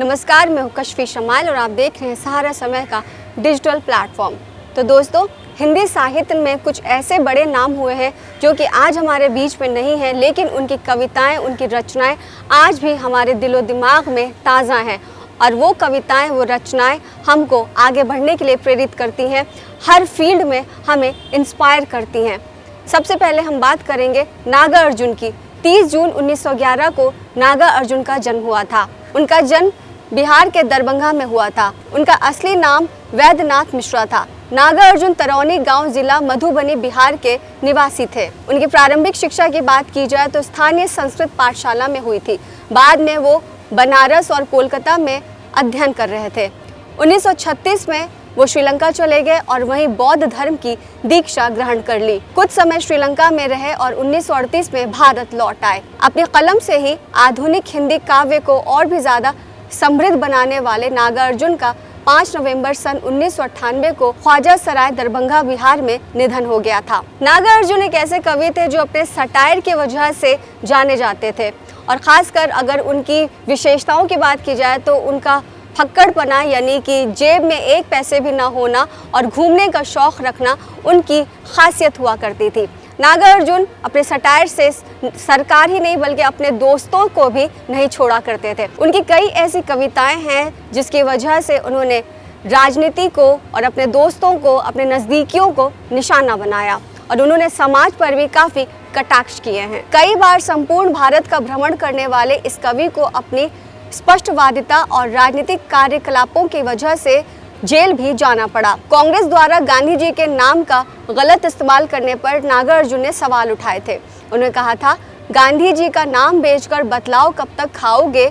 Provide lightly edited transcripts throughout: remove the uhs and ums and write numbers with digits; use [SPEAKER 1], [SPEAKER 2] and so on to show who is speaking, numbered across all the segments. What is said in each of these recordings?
[SPEAKER 1] नमस्कार, मैं हूँ कशफी शमाल और आप देख रहे हैं सहारा समय का डिजिटल प्लेटफॉर्म। तो दोस्तों, हिंदी साहित्य में कुछ ऐसे बड़े नाम हुए हैं जो कि आज हमारे बीच में नहीं हैं, लेकिन उनकी कविताएं, उनकी रचनाएं आज भी हमारे दिलो दिमाग में ताज़ा हैं और वो कविताएं, वो रचनाएं हमको आगे बढ़ने के लिए प्रेरित करती हैं, हर फील्ड में हमें इंस्पायर करती हैं। सबसे पहले हम बात करेंगे नागार्जुन की। 30 जून 1911 को नागार्जुन का जन्म हुआ था। उनका जन्म बिहार के दरभंगा में हुआ था। उनका असली नाम वैद्यनाथ मिश्रा था। नागार्जुन तरौनी गांव जिला मधुबनी बिहार के निवासी थे। उनकी प्रारंभिक शिक्षा की बात की जाए तो स्थानीय संस्कृत पाठशाला में हुई थी। बाद में वो बनारस और कोलकाता में अध्ययन कर रहे थे। 1936 में वो श्रीलंका चले गए और वहीं बौद्ध धर्म की दीक्षा ग्रहण कर ली। कुछ समय श्रीलंका में रहे और 1938 में भारत लौट आए। अपनी कलम से ही आधुनिक हिंदी काव्य को और भी ज्यादा समृद्ध बनाने वाले नागार्जुन का 5 नवंबर सन 1998 को ख्वाजा सराय दरभंगा बिहार में निधन हो गया था। नागार्जुन एक ऐसे कवि थे जो अपने सटायर की वजह से जाने जाते थे और खासकर अगर उनकी विशेषताओं की बात की जाए तो उनका फक्कड़पना, यानी कि जेब में एक पैसे भी ना होना और घूमने का शौक रखना उनकी खासियत हुआ करती थी। नागार्जुन अपने सटायर से सरकार ही नहीं बल्कि अपने दोस्तों को भी नहीं छोड़ा करते थे। उनकी कई ऐसी कविताएं हैं जिसकी वजह से उन्होंने राजनीति को और अपने दोस्तों को, अपने नज़दीकियों को निशाना बनाया और उन्होंने समाज पर भी काफ़ी कटाक्ष किए हैं। कई बार संपूर्ण भारत का भ्रमण करने वाले इस कवि को अपनी स्पष्टवादिता और राजनीतिक कार्यकलापों की वजह से जेल भी जाना पड़ा। कांग्रेस द्वारा गांधी जी के नाम का गलत इस्तेमाल करने पर नागार्जुन ने सवाल उठाए थे। उन्होंने कहा था, गांधी जी का नाम बेचकर बतलाओ कब तक खाओगे,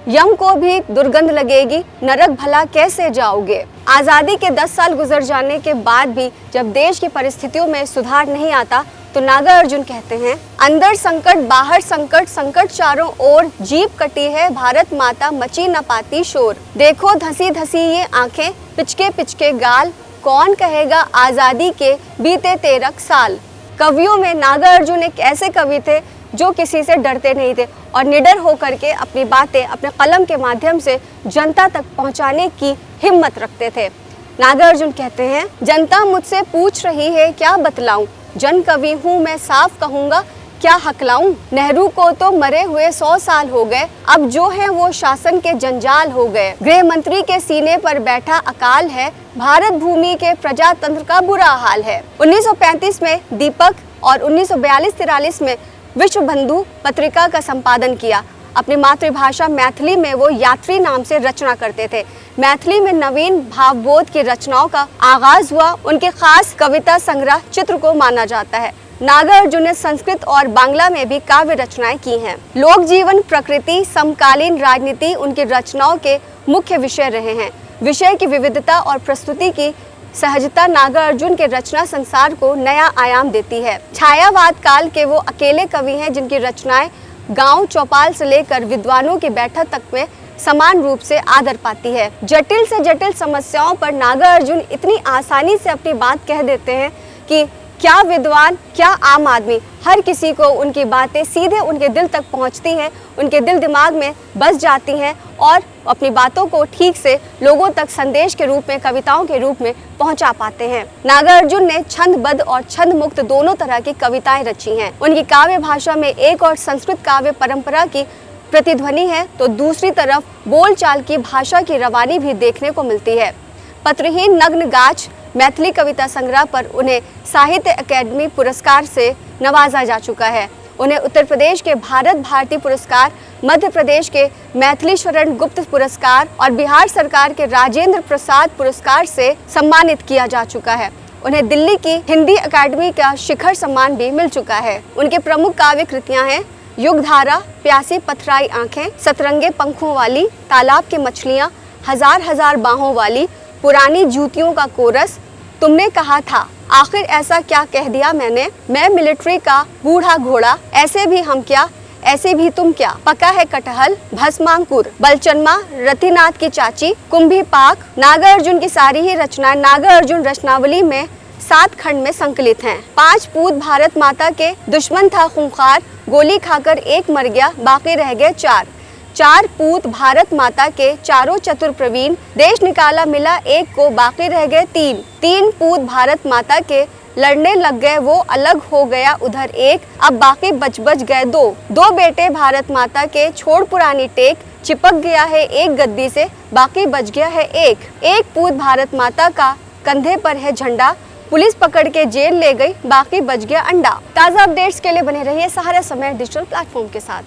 [SPEAKER 1] यम को भी दुर्गंध लगेगी, नरक भला कैसे जाओगे। आज़ादी के 10 साल गुजर जाने के बाद भी जब देश की परिस्थितियों में सुधार नहीं आता तो नागार्जुन कहते हैं, अंदर संकट बाहर संकट, संकट चारों ओर, जीभ कटी है भारत माता मची न पाती शोर। देखो धसी धसी ये आंखें, पिचके पिचके गाल, कौन कहेगा आज़ादी के बीते 13 साल। कवियों में नागार्जुन एक ऐसे कवि थे जो किसी से डरते नहीं थे और निडर होकर के अपनी बातें अपने कलम के माध्यम से जनता तक पहुंचाने की हिम्मत रखते थे। नागार्जुन कहते हैं, जनता मुझसे पूछ रही है क्या बतलाऊं, जन कवि हूँ मैं साफ कहूँगा क्या हकलाऊं। नेहरू को तो मरे हुए 100 साल हो गए, अब जो है वो शासन के जंजाल हो गए। गृह मंत्री के सीने पर बैठा अकाल है, भारत भूमि के प्रजातंत्र का बुरा हाल है। 1935 में दीपक और 1942-43 में विश्व बंधु पत्रिका का संपादन किया। अपनी मातृभाषा मैथिली में वो यात्री नाम से रचना करते थे। मैथिली में नवीन भावबोध की रचनाओं का आगाज हुआ। उनके खास कविता संग्रह चित्र को माना जाता है। नागार्जुन ने संस्कृत और बांग्ला में भी काव्य रचनाएं की हैं। लोक जीवन, प्रकृति, समकालीन राजनीति उनकी रचनाओं के मुख्य विषय रहे हैं। विषय की विविधता और प्रस्तुति की सहजता नागार्जुन के रचना संसार को नया आयाम देती है। छायावाद काल के वो अकेले कवि हैं जिनकी रचनाएं गांव चौपाल से लेकर विद्वानों की बैठक तक में समान रूप से आदर पाती है। जटिल से जटिल समस्याओं पर नागार्जुन इतनी आसानी से अपनी बात कह देते हैं कि क्या विद्वान, क्या आम आदमी, हर किसी को उनकी बातें सीधे उनके दिल तक पहुंचती हैं, उनके दिल दिमाग में बस जाती हैं और अपनी बातों को ठीक से लोगों तक संदेश के रूप में, कविताओं के रूप में पहुंचा पाते हैं। नागार्जुन ने छंदबद्ध और छंद मुक्त दोनों तरह की कविताएं रची हैं। उनकी काव्य भाषा में एक और संस्कृत काव्य परंपरा की प्रतिध्वनि है तो दूसरी तरफ बोलचाल की भाषा की रवानी भी देखने को मिलती है। पत्रहीन नग्न गाछ मैथिली कविता संग्रह पर उन्हें साहित्य अकादमी पुरस्कार से नवाजा जा चुका है। उन्हें उत्तर प्रदेश के भारत भारती पुरस्कार, मध्य प्रदेश के मैथिली शरण गुप्त पुरस्कार और बिहार सरकार के राजेंद्र प्रसाद पुरस्कार से सम्मानित किया जा चुका है। उन्हें दिल्ली की हिंदी अकादमी का शिखर सम्मान भी मिल चुका है। उनके प्रमुख काव्य कृतियां हैं युगधारा, प्यासी पथराई आंखें, सतरंगे पंखों वाली, तालाब की मछलियां, हजार हजार बाहों वाली, पुरानी जूतियों का कोरस, तुमने कहा था, आखिर ऐसा क्या कह दिया मैंने, मैं मिलिट्री का बूढ़ा घोड़ा, ऐसे भी हम क्या, ऐसे भी तुम क्या, पका है कटहल, भस्मांकुर, बलचन्मा, रतिनाथ की चाची, कुंभी पाक। नागार्जुन की सारी ही रचनाएं नागार्जुन रचनावली में 7 खंड में संकलित हैं। 5 पूत भारत माता के, दुश्मन था खूंखार, गोली खाकर एक मर गया, बाकी रह गए 4। 4 पूत भारत माता के, चारों चतुर प्रवीण, देश निकाला मिला एक को, बाकी रह गए 3। 3 पूत भारत माता के, लड़ने लग गए वो, अलग हो गया उधर एक, अब बाकी बच गए 2। 2 बेटे भारत माता के, छोड़ पुरानी टेक, चिपक गया है एक गद्दी से, बाकी बच गया है एक। 1 पूत भारत माता का, कंधे पर है झंडा, पुलिस पकड़ के जेल ले गई, बाकी बच गया अंडा। ताज़ा अपडेट्स के लिए बने रहिए सहारा समय डिजिटल प्लेटफॉर्म के साथ।